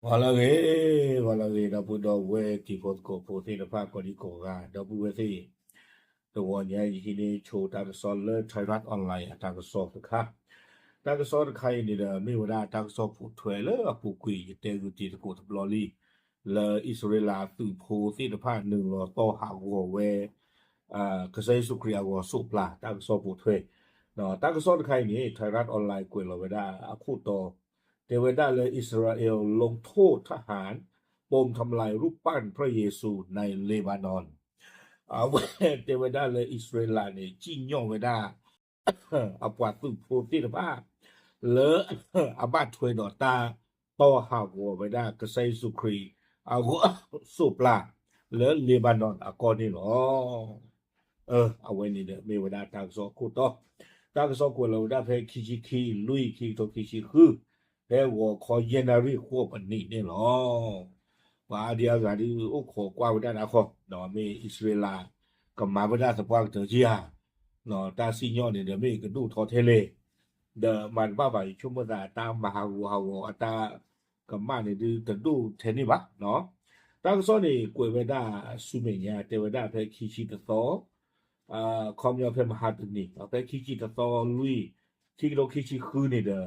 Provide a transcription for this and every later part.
Wala ge na puto we ki pot ko po te na pa ko di ko ga da bu we te to wo nya yi ni cho ta so le thai rat online ta ko so ka ta ko so kai ni da me wa da ta ko so pu thwe le pu kwi te gu ti ko to blo li le Israel tu po te na pa nu lo to ha wo we ka sai su kriya wo su pla ta ko so pu thwe no ta ko so kai ni thai rat online กวยlo we da a khu to เทวดาและอิสราเอลลงโทษทหารปมทำลายรูปปั้นพระเยซูในเลบานอนเวเทวดาและอิสราเอลเนี่ยจิ้งย่องเวดาอาปวัดตุโพธิภาพเลออาบาถวยดอตาต่อหาวัวเวดากระไซสุครีอาวัวสุปลาเลอเลบานอนอากอนี่หรอเอาไว้นี่เด้อมีเวดาทางสอคูต่อทางสอคูเราได้เพคิชิคีลุยคีโตคิชิคือ แต่我ขอเยนารีควบอันนี้เนี่ยหรอว่าเดียวกันที่โอ้ขอกว่าไม่ได้นะขอเนาะมีอิสราเอลกับมาไม่ได้สปางเถอเจียเนาะตาซีญอเนี่ยเดี๋ยวมีกระดูทอเทเลเดมันบ้าไปชั่วโมงตามมาหาวอัตากับมาเนี่ยดูกระดูเทนี่บะเนาะตั้งซ้อนนี่กวยไม่ได้สุเมียเทวดาเพคิชิตโตคอมยอเพมหาตนี่เพคิชิตโตลุยคิโลคิชิคือเนี่ยเด้อ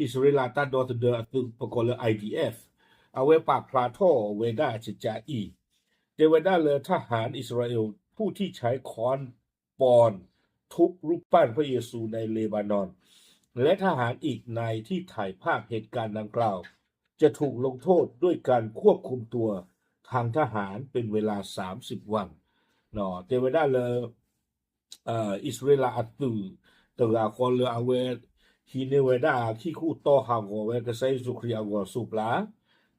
อิสราเอลตัดดอตเดอตุปกอล IDF เอาไว้ปากพลาทอเวดาจิจาอีเดเวดาเลทหารอิสราเอลผู้ที่ใช้ค้อนปอนทุบรูปปั้นพระเยซูในเลบานอนและทหารอีกนายที่ถ่ายภาพเหตุการณ์ดังกล่าวจะถูกลงโทษด้วยการควบคุมตัวทางทหารเป็นเวลา30วันเนาะเดเวดาเลอิสราเอลอัตุตระคอลเลอเวฮีเนเวดาขี้คู่ต่อหางเวกไซสุครีอาวสุปลา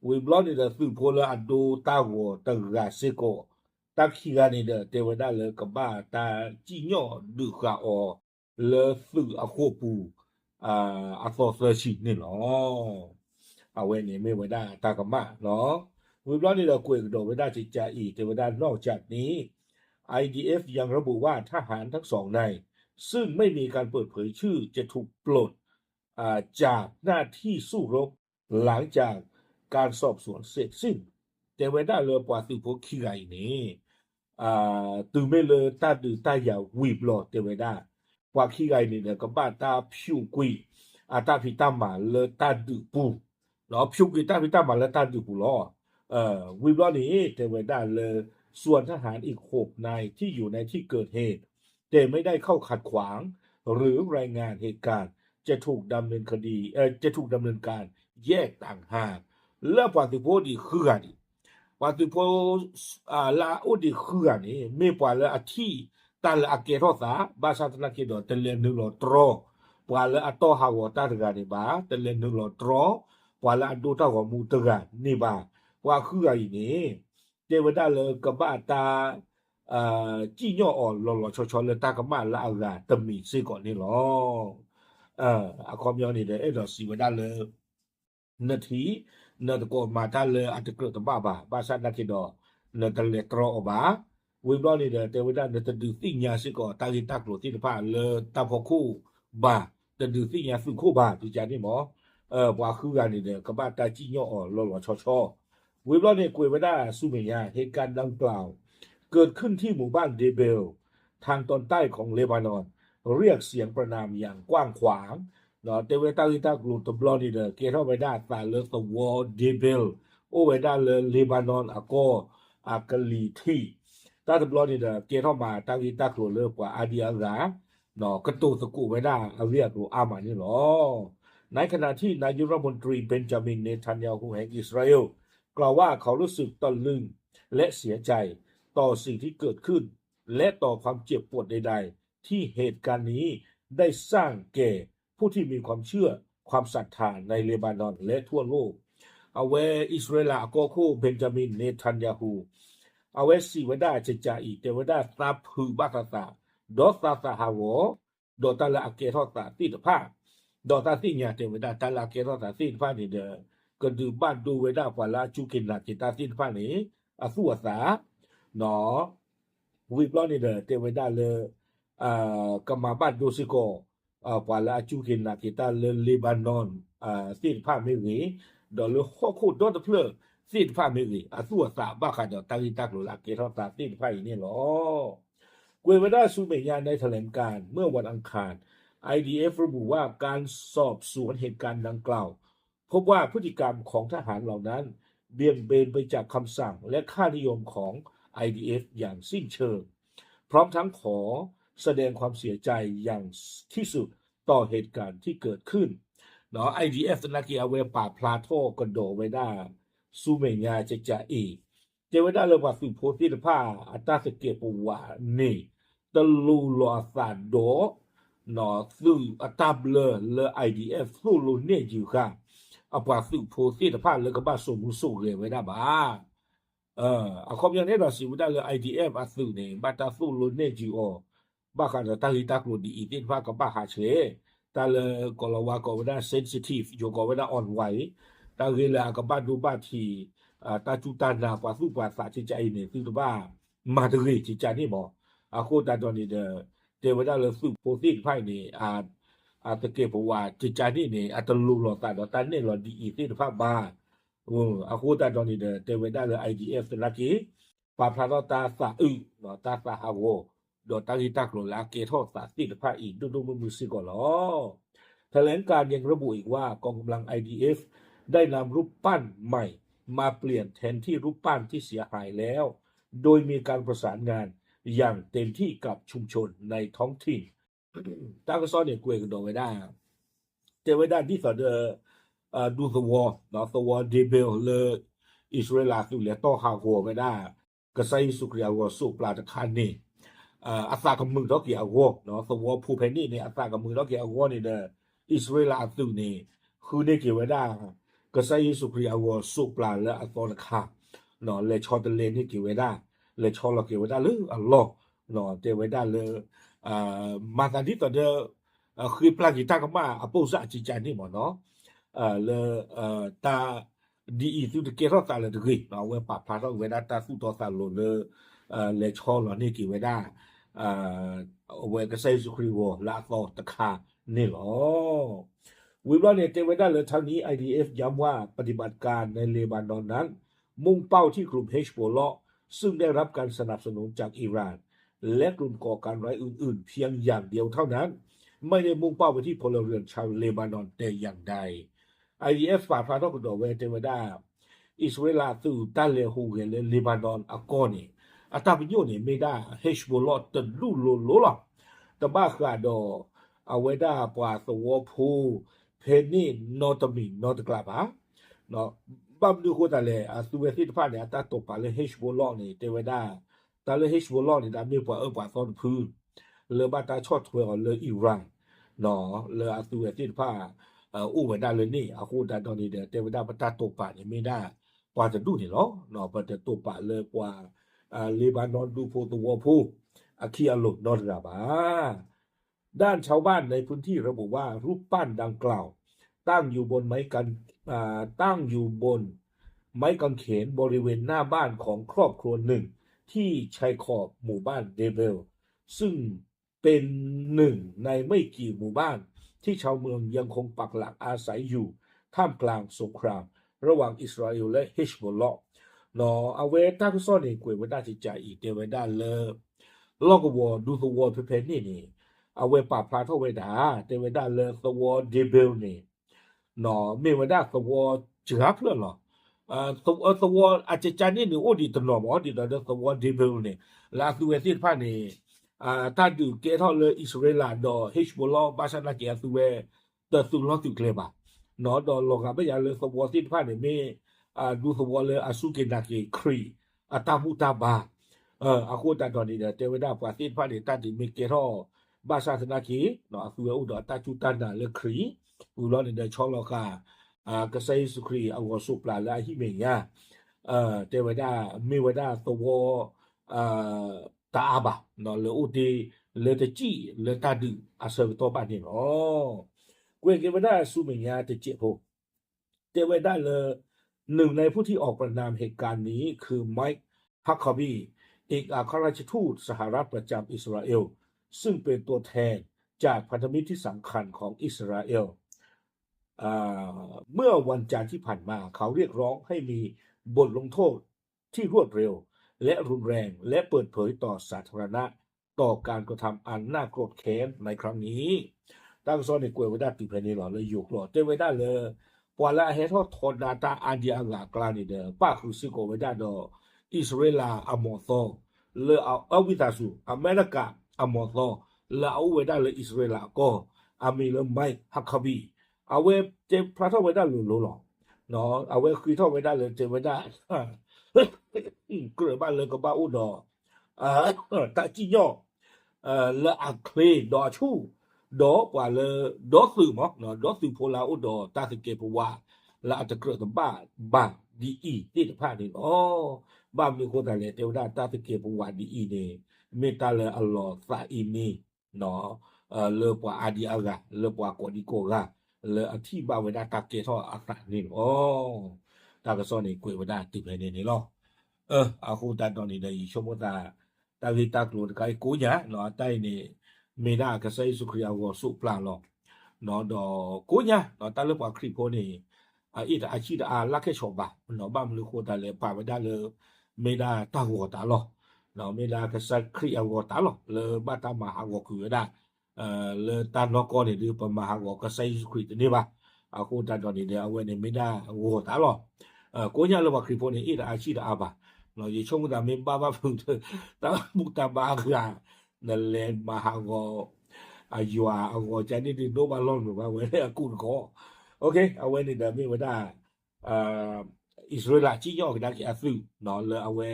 วิบลอนี่เดสุโพลอดูตาวตะกาเซโกตักขี้กานี่เดเทวดาเลกบ้าตาจิญอดุกาอเลสุอโคปูอโซเซชินี่หรอเอาเวนี่ไม่เวดาตากมาเนาะวิบลอนี่เดกวยกโดเวดาจิจาอีเทวดานอกจากนี้ IDF ยังระบุว่าทหารทั้งสองนายซึ่งไม่มีการเปิดเผยชื่อจะถูกปลดจากหน้าที่สู้รบหลังจากการสอบสวนเสร็จสิ้นแต่เวลาเลอปว่าตือพวกขี้ไก่นี่ตือไม่เลอตาดือตาอย่าวีบหลอดแต่เวลาปว่าขี้ไก่นี่เนี่ยก็บ้าตาผิวกุยตาพิตามาเลอตาดือปูเนาะผิวกุยตาพิตามาเลอตาดือปูล้อวีบหลอดนี่แต่เวลาเลอส่วนทหารอีก6 นายที่อยู่ในที่เกิดเหตุแต่ไม่ได้เข้าขัดขวางหรือรายงานเหตุการณ์จะถูกดำเนินคดีจะถูกดำเนินการแยกต่างหากและปฏิโพดีคือกันปฏิโพลาอุดีคือกันนี่ไม่ปล่อยละอที่ตันละอเกทอสาบาชาตนาเกดอตะเลนึงหลอตรอปล่อยละอตอหาวตาตะกันนี่บาตะเลนึงหลอตรอปล่อยละอดูตาของมูตะกันนี่บาว่าคือกันนี่เทวดาเลยกับบ้าตาจีညော့အော်လော်လော်ချောချောလဲတာကမလာလာတမီစေကောနေလောအခေါ်ပြောနေတယ်အဲ့တော့စီဝဒလဲနတိနတကောမာတလဲအတကတဘာဘာသာနကိတော့နတလေတရောဘာဝိဘလောနေတဲ့တေဝဒနတဒုတိညာစေကောတာဂိတကလို့တိတဖာလဲတဖို့ခုဘာတဒုတိညာစုခုဘာဒီကြနေမောဘွာခုကနေတယ်ကဘာတာจีညော့အော်လော်လော်ချောချောဝိဘလောနေကိုဝဒစုမညာเหตุการณ์ดังกล่าวเกิดขึ้นที่หมู่บ้านเดเบลทางตอนใต้ของเลบานอนเรียกเสียงประนามอย่างกว้างขวางเนาะเตเวตาลิตากลูตบลอนีเดเกเทาไปได้ตาเลตวอเดเบลโอเวดาเลบานอนอากอกะลีทีตาตบลอนีเดเกเทามาตาลิตากลูเลกว่าอาดีอากาเนาะกระตูสกุไว้ได้อาเรียกอามานี่หรอในขณะที่นายกรัฐมนตรีเบนจามินเนทันยาฮูแห่งอิสราเอลกล่าวว่าเขารู้สึกตะลึงและเสียใจต่อสิ่งที่เกิดขึ้นและต่อความเจ็บปวดใดๆที่เหตุการณ์นี้ได้สร้างแก่ผู้ที่มีความเชื่อความศรัทธาในเลบานอนและทั่วโลกเอาไว้อิสราเอลก็คู่เบนจามินเนทันยาฮูเอาไว้สิวดาเจจาอีเตวดาซาพือบาตาตาดอตาซาฮาวดอตาลาเกทอตาติดผ้าดอตาติญาเตวดาตาลาเกทอตาติดผ้านี่เด้อก็ดูบ้านดูเวดาปาลาจูกินนาจิตาติดผ้านี่อสุวสาเนาะวิบล้อนี่เด้อเตเวดาเลกามาบัดโดซิโกปาลาจูกินนากิตาเลบานอนติดผ้าไม่หวี ดอลข้อคูดดอตเพลสิ้นฟ้าไม่รีสัวสาบ้าขาดตั้งตักหลุละเกทอสาสิ้นฟ้านี่หรอกวยเวด้าซูเมยาในแถลงการเมื่อวันอังคาร IDF ระบุว่าการสอบสวนเหตุการณ์ดังกล่าวพบว่าพฤติกรรมของทหารเหล่านั้นเบี่ยงเบนไปจากคำสั่งและค่านิยมของ IDF อย่างสิ้นเชิงพร้อมทั้งขอแสดงความเสียใจอย่างที่สุดต่อเหตุการณ์ที่เกิดขึ้นเนาะ IDF นักกีฬาเวป่าพลาโทกันโดไว้ได้ซูเมญาจะจะอีเจไว้ได้เลยว่าสุโพธิภาอัตราสเกปวานี่ตะลูลอสานโดเนาะซึ่งอัตราเบลเล IDF สู้ลุนเนี่ยอยู่ค่ะเอาว่าสุโพธิภาเลยก็บ้าสมุสุเรไว้ได้บ้าเอาคอมยังเนี่ยเราสิวได้เลย IDF อาสุเนี่ยบ้าตาสู้ลุนเนี่ยอยู่บ้ากันแต่ตั้งที่ตักลุนดีอีตินฟ้ากับบ้าหาเชแต่เลยก็เราว่าก็ไม่ได้เซนซิทีฟอยู่ก็ไม่ได้อ่อนไหวแต่เวลากับบ้านดูบ้านที่ตาจูตานาปาสุปาสาจิใจเนี่ยคือบ้ามาดริจิใจนี่บอกโคตรตอนนี้เดี๋ยวได้เลยสุโพธิไพ่นี่ตะเกียบว่าจิใจนี่เนี่ยอัตลูหลอตาตาเนี่ยหลอดีอีตินฟ้าบ้าโคตรตอนนี้เดี๋ยวได้เลย IDF สลักกี้ปาพลาตาสาเนาะตาสาฮาวโดยตั้งที่ตักหลละเกทอสาติภาอีกดูมือสิก่อนล้อแถลงการยังระบุอีกว่ากองกำลัง IDF ได้นำรูปปั้นใหม่มาเปลี่ยนแทนที่รูปปั้นที่เสียหายแล้วโดยมีการประสานงานอย่างเต็มที่กับชุมชนในท้องถิ่นตั้งก็ซ่อนเนี่ยกวยกันโดไว้ได้เจอไว้ด้านที่สอดดูสวอเนาะสวอเดเบลเลยอิสราเอลสุเหลือต่อหาหัวไม่ได้ก็ใส่สุกยาวสุปลาตะคานนี่อาสากับมือดอกเกี่ยววเนาะสวอผู้เพนนี่เนี่ยอาสากับมือดอกเกี่ยววนี่เด้ออิสราเอลสุนี่คือได้เกี่ยวไว้ได้ก็ใส่สุกยาวสุปลาและอัตตะคาเนาะเลยชอตเลนที่เกี่ยวไว้ได้เลยชอเราเกี่ยวไว้ได้หรืออัลลอฮ์เนาะเกี่ยวไว้ได้เลยมาตอนที่ตอนเดียวคือปลากีตาร์ก็มาอโปซาจิจานี่หมดเนาะle ta di itu de kero ta le de no we pa pa ro we da ta su to sa lo le cho lo ni ki we da we ka sai su kri wo la to ta kha ni lo วิบลาเนี่ยเตเวด้าเลยทางนี้ IDF ย้ำว่าปฏิบัติการในเลบานอนนั้นมุ่งเป้าที่กลุ่มเฮชโบลอซึ่งได้รับการสนับสนุนจากอิหร่านและกลุ่มก่อการร้ายอื่นๆเพียงอย่างเดียวเท่านั้นไม่ได้มุ่งเป้าไปที่พลเรือนชาวเลบานอนแต่อย่างใด IDF ฝ่ายพาทอกดอเวเตเวด้าอิสราเอลตู่ตันเลฮูเกเลเลบานอนอากอนี่อาตาปิโยนี่ไม่ได้เฮชโบลอตลูโลโลล่ะแต่บ้าขาดเอาไว้ได้ปว่าสวอพูเพนนี่นอตมินอตกลับฮะเนาะบ้ามดูโคตรเลยสุเวสิตพาเนี่ยตาตบปาเลยเฮชโบลอนี่เตเวด้าตาเลยเฮชโบลอนี่ดามีปว่าปว่าซ้อนพื้นเลยบ้าตาชอดถวยก่อนเลยอิหร่านเนาะเลยสุเวสิตพาอู้ไว้ได้เลยนี่อาคูดาตอนนี้เดี๋ยวเทวดาปตาตบปะเนี่ยไม่ได้กว่าจะดูนี่หรอเนาะปตาตบปะเลยกว่าเลบานอนดูโพตัวผู้อาคีอาลุนอราบาด้านชาวบ้านในพื้นที่ระบุว่ารูปปั้นดังกล่าวตั้งอยู่บนไม้กางเขนบริเวณหน้าบ้านของครอบครัวหนึ่งที่ชายขอบหมู่บ้านเดเบลซึ่งเป็นหนึ่งในไม่กี่หมู่บ้านที่ชาวเมืองยังคงปักหลักอาศัยอยู่ท่ามกลางสงครามระหว่างอิสราเอลและเฮชบอลลอเนาะเอาไว้ตั้งซ่อนในกวยไว้ได้จิตใจอีกเดียวไว้ได้เลยลอกวอดูตัววอเพนนี่เอาไว้ปราบพลาดเข้าไว้ด่าเดียวไว้ได้เลยตัววอเดเบลนี่เนาะไม่ไว้ได้ตัววอจืดเพื่อนหรอตัววออาจจะจานี่หนึ่งโอ้ดีตลอดอ๋อดีตลอดตัววอเดเบลนี่ลาสุเวสิพานี่ถ้าดูเกทอเลยอิสราเอลดอเฮชบอลบาชานาเกียสุเวเตสุลอสุเคลบะเนาะดอลงกับไม่ยาเลยสวอสิพานี่ไม่ดูสวอเลยอาสุเกนาเกครีตามุตาบาอาคูตาตอนนี้เทวดาปาสิพานี่ตัดดิมิเกทอบาชานาเกเนาะสุเวอุดอตาจุตันดาเลครีอุลอนี่เดชอลกากษัยสุครีอาวสุปลาลาฮิเมียเทวดามีเวดาสวตาอาบะเนาะเลยอุดีเลยตะจีเลยตาดูอาศัยตัวบ้านนี่เนาะกวยเกวดาสุเมียตะจีโพเทวดาเลยหนึ่งในผู้ที่ออกประนามเหตุการณ์นี้คือไมค์ฮักคาบีเอกอัครราชทูตสหรัฐประจำอิสราเอลซึ่งเป็นตัวแทนจากพันธมิตรที่สำคัญของอิสราเอล เมื่อวันจันทร์ที่ผ่านมาเขาเรียกร้องให้มีบทลงโทษที่รวดเร็วและรุนแรงและเปิดเผยต่อสาธารณะต่อการกระทำอันน่าโกรธแค้นในครั้งนี้ตั้งซ้อนในกวยไว้ได้ติดภายในหล่อเลยอยู่หล่อเต้ไว้ได้เลยปวาละเฮทอทอนดาตาอันเดียงากลานี่เด้อป้าคือซิโกไว้ได้ดออิสราเอลอมอซอเลเอาวิตาสูอเมริกาอมอซอเลเอาไว้ได้เลยอิสราเอลก็อามีเลไม่ฮักคาบีเอาไว้เจ็บพระเท่าไว้ได้หรือหรอเนาะเอาไว้คุยเท่าไว้ได้เลยเจ็บไว้ได้เกลือบ้านเลยก็บ้าอุดอตะจี้ย่อle a clé do chu do kwa le do su mo no do su pho la u do ta se ke pho wa la ta kro ta ba di i ti ta pha ni ba mi ko ta le te da ta se ke pho wa di i ne me ta le allo sa i ni no le pwa adi aga le pwa ko di ko ga le a thi ba we da ta ke tho a sa ni ta ka so ni kwe wa da ti phe ni ni lo a khu ta do ni de yi shomo ta ta vi ta klo ka ko nya no tai ni me da ka sai su kriya wo su plan lo no do ko nya no ta le pa kri pho ni i da a chi da a la ke cho ba no ba mu ko ta le pa ba da le me da ta wo ta lo no me da ka sa kriya wo ta lo le ba ta ma ha wo ku da le ta no ko ni du pa ma ha wo ka sai su kri ni ba a khu ta do ni de a we ni me da wo ta lo ko nya le pa kri pho ni i da a chi da a ba no ye chong da me ba ba pu ta mu ta ba ga na le ma ha go a yua a go cha ni di no ba lon ba we a ku ko okay a we ni da me wa da Israel chi yo ga ki a su no le a we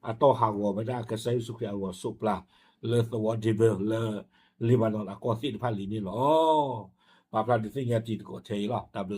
a to ha go ba da ka sai su kya go su pla le so wa de le Lebanon a ko si de pa li ni lo ba pla de sin ya ti ko che lo ta bu